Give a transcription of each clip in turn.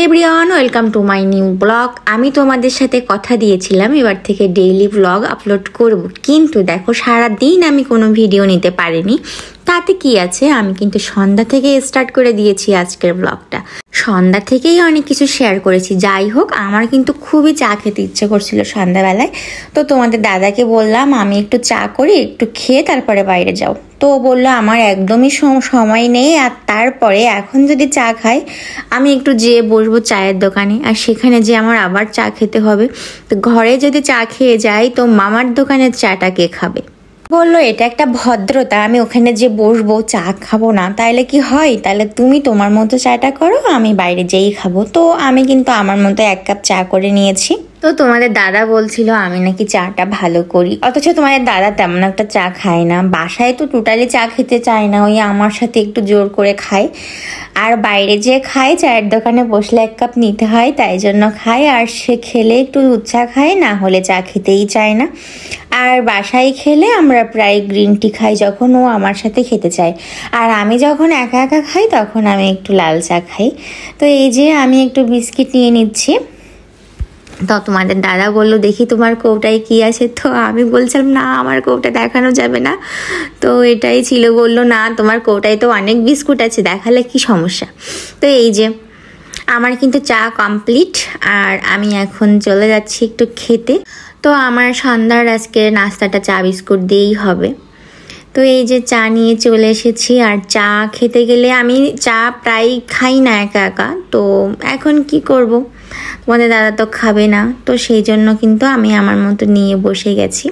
Everyone, welcome to my new blog. আমি তোমাদের সাথে কথা দিয়েছিলাম এবার থেকে ডেইলি ব্লগ আপলোড করব, কিন্তু দেখো সারা দিন আমি কোনো ভিডিও নিতে পারিনি। তাতে কি আছে, আমি কিন্তু সন্ধ্যা থেকে স্টার্ট করে দিয়েছি আজকের ব্লগটা। সন্ধ্যা থেকেই অনেক কিছু শেয়ার করেছি। যাই হোক, আমার কিন্তু খুবই চা খেতে ইচ্ছে করছিল সন্ধ্যাবেলায়। তো তোমাদের দাদাকে বললাম আমি একটু চা করি, একটু খেয়ে তারপরে বাইরে যাও। তো বললো আমার একদমই সময় নেই, আর তারপরে এখন যদি চা খাই আমি একটু যেয়ে বসবো চায়ের দোকানে, আর সেখানে যে আমার আবার চা খেতে হবে। তো ঘরে যদি চা খেয়ে যাই তো মামার দোকানের চাটা কে খাবে? বললো এটা একটা ভদ্রতা, আমি ওখানে যে বসবো চা খাবো না তাইলে কি হয়? তাহলে তুমি তোমার মতো চাটা করো, আমি বাইরে যেই খাবো। তো আমি কিন্তু আমার মতো 1 কাপ চা করে নিয়েছি। তো তোমাদের দাদা বলছিল আমি নাকি চাটা ভালো করি, অথচ তোমাদের দাদা তেমন একটা চা খায় না। বাসায় তো টোটালি চা খেতে চায় না, ওই আমার সাথে একটু জোর করে খায়। আর বাইরে যে খায়, চায়ের দোকানে বসলে 1 কাপ নিতে হয়, তাই জন্য খায়। আর সে খেলে একটু দুধ চা খায়, না হলে চা খেতেই চায় না। আর বাসায় খেলে আমরা প্রায় গ্রিন টি খাই যখন ও আমার সাথে খেতে চায়। আর আমি যখন একা একা খাই তখন আমি একটু লাল চা খাই। তো এই যে আমি একটু বিস্কিট নিয়ে নিচ্ছি। তো তোমাদের দাদা বললো দেখি তোমার কৌটায় কি আছে। তো আমি বলছিলাম না, আমার কৌটা দেখানো যাবে না। তো এটাই ছিল, বললো না তোমার কৌটায় তো অনেক বিস্কুট আছে, দেখালে কি সমস্যা। তো এই যে আমার কিন্তু চা কমপ্লিট, আর আমি এখন চলে যাচ্ছি একটু খেতে। তো আমার সন্ধ্যার আজকে নাস্তাটা চা বিস্কুট দিয়েই হবে। তো এই যে চা নিয়ে চলে এসেছি। আর চা খেতে গেলে আমি চা প্রায় খাই না একা একা, তো এখন কি করব, তোমাদের দাদা তো খাবে না, তো সেই জন্য কিন্তু আমি আমার মতো নিয়ে বসে গেছি।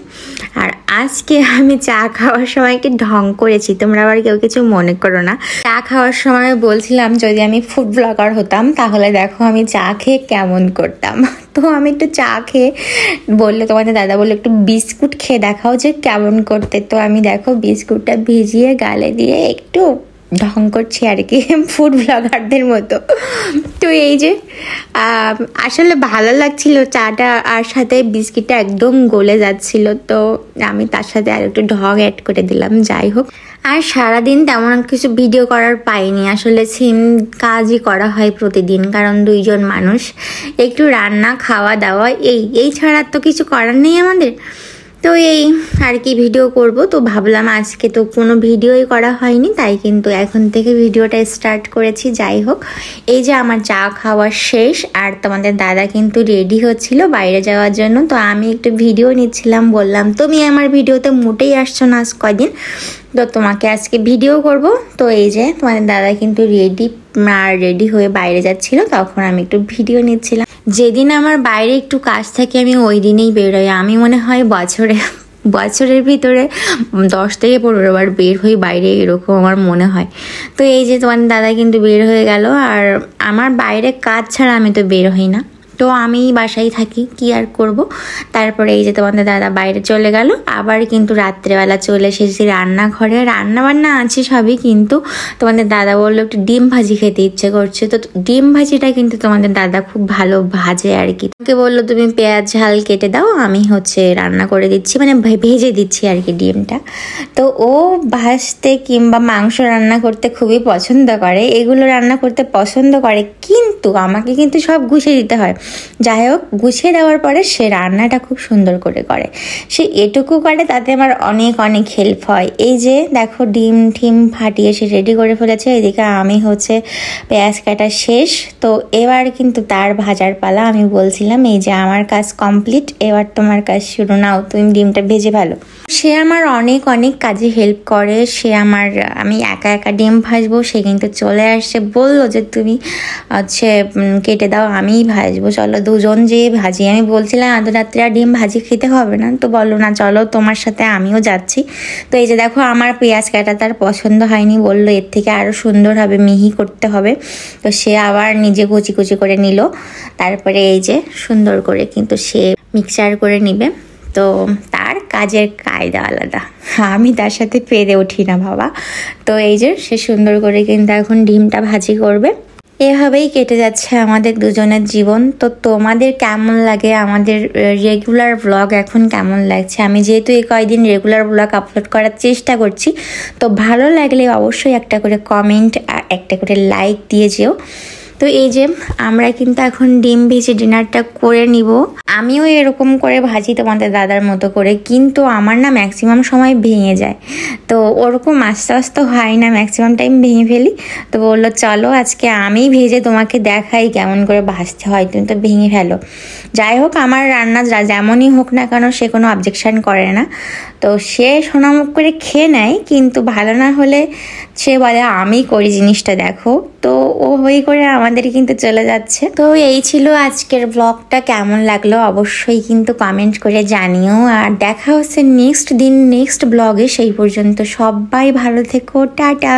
আর আজকে আমি চা খাওয়ার সময় একটু ঢং করেছি, তোমরা আবার কেউ কিছু মনে করো না। চা খাওয়ার সময় বলছিলাম যদি আমি ফুড ব্লগার হতাম তাহলে দেখো আমি চা খেয়ে কেমন করতাম। তো আমি একটু চা খেয়ে বললো, তোমাদের দাদা বললো একটু বিস্কুট খেয়ে দেখাও যে কেমন করতে। তো আমি দেখো বিস্কুটটা ভিজিয়ে গালে দিয়ে একটু ঢং করছি আর কি, ফুড ব্লগারদের মতো। তো এই যে আসলে ভালো লাগছিল চাটা, আর সাথে বিস্কিটটা একদম গলে যাচ্ছিল, তো আমি তার সাথে আর একটু ঢং অ্যাড করে দিলাম। যাই হোক, আর সারাদিন তেমন কিছু ভিডিও করার পাইনি, আসলে সেম কাজই করা হয় প্রতিদিন, কারণ 2 জন মানুষ, একটু রান্না খাওয়া দাওয়া এই ছাড়া তো কিছু করার নেই আমাদের। তো এই আর কি ভিডিও করব। তো ভাবলাম আজকে তো কোনো ভিডিওই করা হয়নি, তাই কিন্তু এখন থেকে ভিডিওটা স্টার্ট করেছি। যাই হোক, এই যে আমার চা খাওয়া শেষ, আর তোমাদের দাদা কিন্তু রেডি হচ্ছিল বাইরে যাওয়ার জন্য। তো আমি একটু ভিডিও নিচ্ছিলাম, বললাম তুমি আমার ভিডিওতে মোটেই আসছো না আজ কয়দিন, তো তোমাকে আজকে ভিডিও করব। তো এই যে তোমাদের দাদা কিন্তু রেডি হয়ে বাইরে যাচ্ছিল, তখন আমি একটু ভিডিও নিচ্ছিলাম। যেদিন আমার বাইরে একটু কাজ থাকে আমি ওই দিনেই বেরোই। আমি মনে হয় বছরের ভিতরে 10 থেকে 15 বার বের হই বাইরে, এরকম আমার মনে হয়। তো এই যে তোমার দাদা কিন্তু বের হয়ে গেল, আর আমার বাইরে কাজ ছাড়া আমি তো বের হই না, তো আমি বাসায় থাকি, কি আর করব। তারপরে এই যে তোমাদের দাদা বাইরে চলে গেল, আবার কিন্তু রাত্রেবেলা চলে এসেছি রান্নাঘরে। রান্না বান্না আছে সবই, কিন্তু তোমাদের দাদা বললো একটু ডিম ভাজি খেতে ইচ্ছে করছে। তো ডিম ভাজিটা কিন্তু তোমাদের দাদা খুব ভালো ভাজে আর কি। তোকে বললো তুমি পেঁয়াজ ঝাল কেটে দাও, আমি রান্না করে দিচ্ছি, মানে ভেজে দিচ্ছি আর কি ডিমটা। তো ও ভাজতে কিংবা মাংস রান্না করতে খুবই পছন্দ করে, এগুলো রান্না করতে পছন্দ করে, কিন্তু আমাকে কিন্তু সব গুছিয়ে দিতে হয়। যাই হোক, গুছিয়ে দেওয়ার পরে সে রান্নাটা খুব সুন্দর করে করে, সে এটুকু করে তাতে আমার অনেক অনেক হেল্প হয়। এই যে দেখো ডিম ফাটিয়ে সে রেডি করে ফেলেছে, এদিকে আমি পেঁয়াজ কাটা শেষ। তো এবার কিন্তু তার ভাজার পালা। আমি বলছিলাম এই যে আমার কাজ কমপ্লিট, এবার তোমার কাজ শুরু, নাও তুমি ডিমটা ভেজে ফেলো। সে আমার অনেক অনেক কাজে হেল্প করে। আমি একা একা ডিম ভাজবো, সে কিন্তু চলে আসছে, বললো যে তুমি কেটে দাও, আমিই ভাজবো, চলো 2 জন যে ভাজি। আমি বলছিলাম আধ রাত্রে আর ডিম ভাজি খেতে হবে না, তো বললো না চলো তোমার সাথে আমিও যাচ্ছি। তো এই যে দেখো আমার পেঁয়াজ কাটা তার পছন্দ হয়নি, বললো এর থেকে আরও সুন্দর হবে, মিহি করতে হবে। তো সে আবার নিজে কুচি কুচি করে নিল, তারপরে এই যে সুন্দর করে কিন্তু সে মিক্সচার করে নিবে। তো তার কাজের কায়দা আলাদা, আমি তার সাথে পেরে উঠি না বাবা। তো এই যে সে সুন্দর করে কিন্তু এখন ডিমটা ভাজি করবে। এভাবেই কেটে যাচ্ছে আমাদের 2 জনের জীবন। তো তোমাদের কেমন লাগে আমাদের রেগুলার ব্লগ, এখন কেমন লাগছে? আমি যেহেতু এই কয়দিন রেগুলার ব্লগ আপলোড করার চেষ্টা করছি, তো ভালো লাগলে অবশ্যই একটা করে কমেন্ট আর একটা করে লাইক দিয়ে যেও। তো এই যে আমরা কিন্তু এখন ডিম ভেজে ডিনারটা করে নিব। আমিও এরকম করে ভাজি তোমাদের দাদার মতো করে, কিন্তু আমার না ম্যাক্সিমাম সময় ভেঙে যায়, তো ওরকম আস্তে আস্তে হয় না, ম্যাক্সিমাম টাইম ভেঙে ফেলি। তো বললো চলো আজকে আমি ভেজে তোমাকে দেখাই কেমন করে ভাজতে হয়, তুমি তো ভেঙে ফেলো। যাই হোক, আমার রান্না যেমনই হোক না কেন সে কোনো অবজেকশন করে না, তো সে সোনামুখ করে খেয়ে নেয়, কিন্তু ভালো না হলে সে বলে আমি করি জিনিসটা দেখো। তো ও হই করে আমাদের কিন্তু চলে যাচ্ছে। তো এই ছিল আজকের ব্লগটা, কেমন লাগলো অবশ্যই কিন্তু কমেন্ট করে জানিও। আর দেখা হচ্ছে নেক্সট দিন নেক্সট ব্লগে, সেই পর্যন্ত সবাই ভালো থেকো, টাটা।